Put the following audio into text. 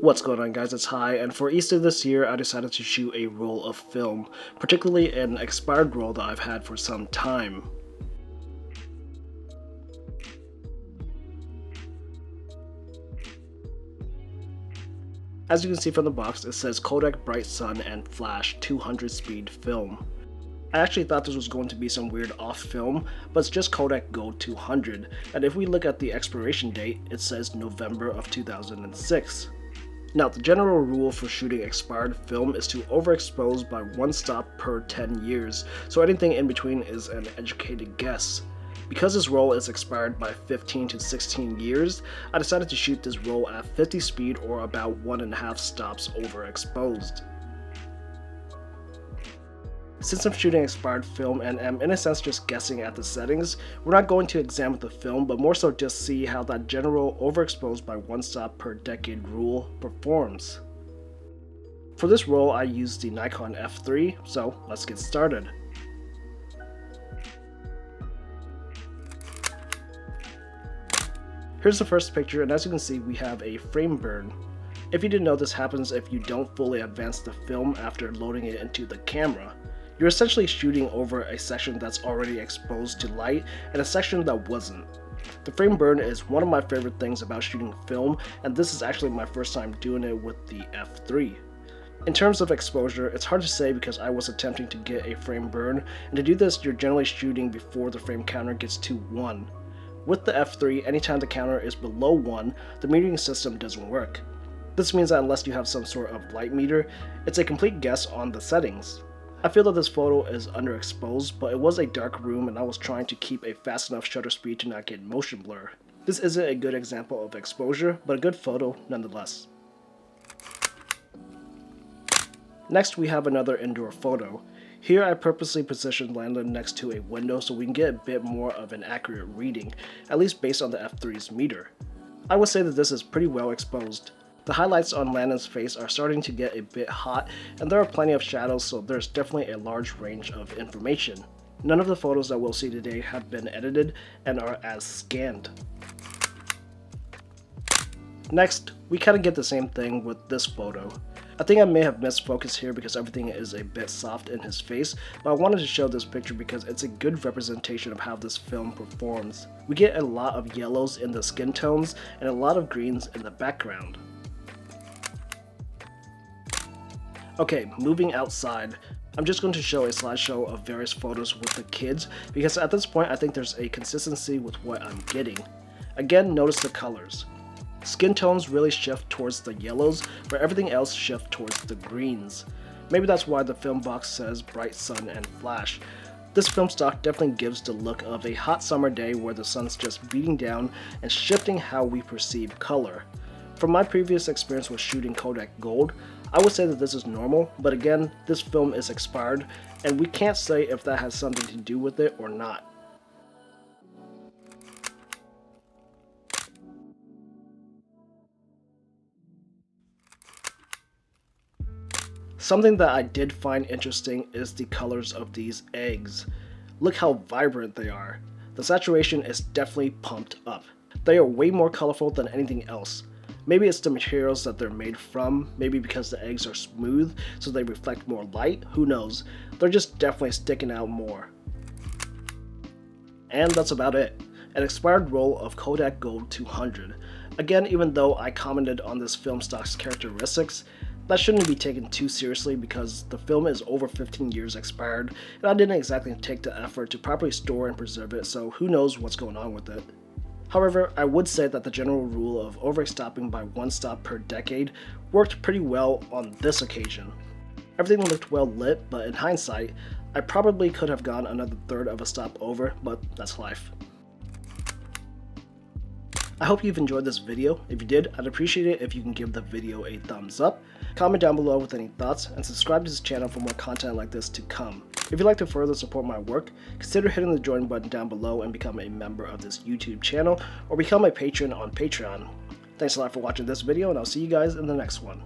What's going on, guys? It's Hi, and for Easter this year I decided to shoot a roll of film, particularly an expired roll that I've had for some time. As you can see from the box, it says Kodak Bright Sun and Flash 200 speed film. I actually thought this was going to be some weird off film, but it's just Kodak Gold 200, and if we look at the expiration date, it says November of 2006. Now, the general rule for shooting expired film is to overexpose by one stop per 10 years, so anything in between is an educated guess. Because this roll is expired by 15 to 16 years, I decided to shoot this roll at 50 speed or about 1.5 stops overexposed. Since I'm shooting expired film and am in a sense just guessing at the settings, we're not going to examine the film, but more so just see how that general overexposed by one stop per decade rule performs. For this roll I used the Nikon F3, so let's get started. Here's the first picture, and as you can see we have a frame burn. If you didn't know, this happens if you don't fully advance the film after loading it into the camera. You're essentially shooting over a section that's already exposed to light and a section that wasn't. The frame burn is one of my favorite things about shooting film, and this is actually my first time doing it with the F3. In terms of exposure, it's hard to say because I was attempting to get a frame burn, and to do this you're generally shooting before the frame counter gets to 1. With the F3, anytime the counter is below 1, the metering system doesn't work. This means that unless you have some sort of light meter, it's a complete guess on the settings. I feel that this photo is underexposed, but it was a dark room and I was trying to keep a fast enough shutter speed to not get motion blur. This isn't a good example of exposure, but a good photo nonetheless. Next we have another indoor photo. Here I purposely positioned Landon next to a window so we can get a bit more of an accurate reading, at least based on the F3's meter. I would say that this is pretty well exposed. The highlights on Landon's face are starting to get a bit hot, and there are plenty of shadows, so there's definitely a large range of information. None of the photos that we'll see today have been edited and are as scanned. Next, we kind of get the same thing with this photo. I think I may have missed focus here because everything is a bit soft in his face, but I wanted to show this picture because it's a good representation of how this film performs. We get a lot of yellows in the skin tones and a lot of greens in the background. Okay, moving outside, I'm just going to show a slideshow of various photos with the kids because at this point I think there's a consistency with what I'm getting. Again, notice the colors. Skin tones really shift towards the yellows, where everything else shifts towards the greens. Maybe that's why the film box says Bright Sun and Flash. This film stock definitely gives the look of a hot summer day where the sun's just beating down and shifting how we perceive color. From my previous experience with shooting Kodak Gold, I would say that this is normal, but again, this film is expired, and we can't say if that has something to do with it or not. Something that I did find interesting is the colors of these eggs. Look how vibrant they are. The saturation is definitely pumped up. They are way more colorful than anything else. Maybe it's the materials that they're made from, maybe because the eggs are smooth so they reflect more light, who knows. They're just definitely sticking out more. And that's about it. An expired roll of Kodak Gold 200. Again, even though I commented on this film stock's characteristics, that shouldn't be taken too seriously because the film is over 15 years expired and I didn't exactly take the effort to properly store and preserve it, so who knows what's going on with it. However, I would say that the general rule of overstopping by one stop per decade worked pretty well on this occasion. Everything looked well lit, but in hindsight, I probably could have gone another third of a stop over, but that's life. I hope you've enjoyed this video. If you did, I'd appreciate it if you can give the video a thumbs up, comment down below with any thoughts, and subscribe to this channel for more content like this to come. If you'd like to further support my work, consider hitting the join button down below and become a member of this YouTube channel, or become a patron on Patreon. Thanks a lot for watching this video, and I'll see you guys in the next one.